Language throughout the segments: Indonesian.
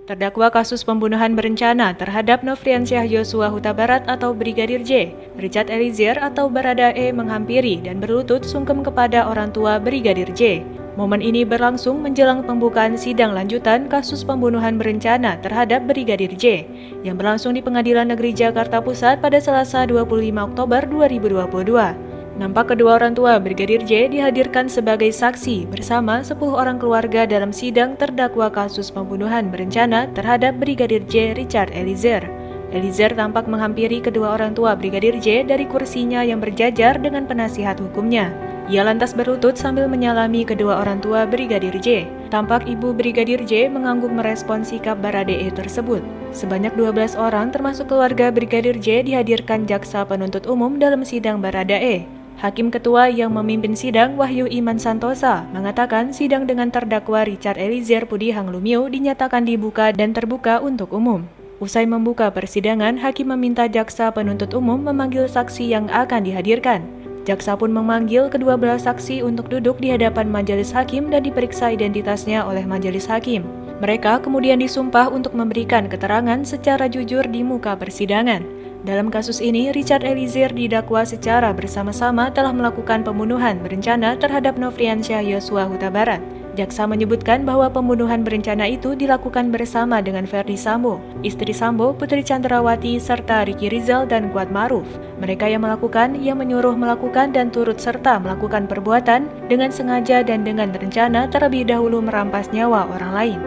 Terdakwa kasus pembunuhan berencana terhadap Nofriansyah Yosua Huta Barat atau Brigadir J, Richard Eliezer atau Baradae menghampiri dan berlutut sungkem kepada orang tua Brigadir J. Momen ini berlangsung menjelang pembukaan sidang lanjutan kasus pembunuhan berencana terhadap Brigadir J, yang berlangsung di Pengadilan Negeri Jakarta Pusat pada Selasa 25 Oktober 2022. Nampak kedua orang tua Brigadir J dihadirkan sebagai saksi bersama 10 orang keluarga dalam sidang terdakwa kasus pembunuhan berencana terhadap Brigadir J Richard Eliezer. Eliezer tampak menghampiri kedua orang tua Brigadir J dari kursinya yang berjajar dengan penasihat hukumnya. Ia lantas berlutut sambil menyalami kedua orang tua Brigadir J. Tampak ibu Brigadir J mengangguk merespon sikap Baradae tersebut. Sebanyak 12 orang termasuk keluarga Brigadir J dihadirkan jaksa penuntut umum dalam sidang Baradae. Hakim Ketua yang memimpin sidang, Wahyu Iman Santosa, mengatakan sidang dengan terdakwa Richard Eliezer Pudihang Lumiu dinyatakan dibuka dan terbuka untuk umum. Usai membuka persidangan, Hakim meminta jaksa penuntut umum memanggil saksi yang akan dihadirkan. Jaksa pun memanggil kedua belah saksi untuk duduk di hadapan majelis hakim dan diperiksa identitasnya oleh majelis hakim. Mereka kemudian disumpah untuk memberikan keterangan secara jujur di muka persidangan. Dalam kasus ini, Richard Eliezer didakwa secara bersama-sama telah melakukan pembunuhan berencana terhadap Nofriansyah Yosua Huta Barat. Jaksa menyebutkan bahwa pembunuhan berencana itu dilakukan bersama dengan Verdi Sambo, istri Sambo, Putri Chandrawati, serta Ricky Rizal dan Kuat Maruf. Mereka yang melakukan, yang menyuruh melakukan dan turut serta melakukan perbuatan dengan sengaja dan dengan rencana terlebih dahulu merampas nyawa orang lain.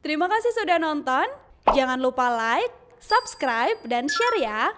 Terima kasih sudah nonton. Jangan lupa like, subscribe, dan share ya.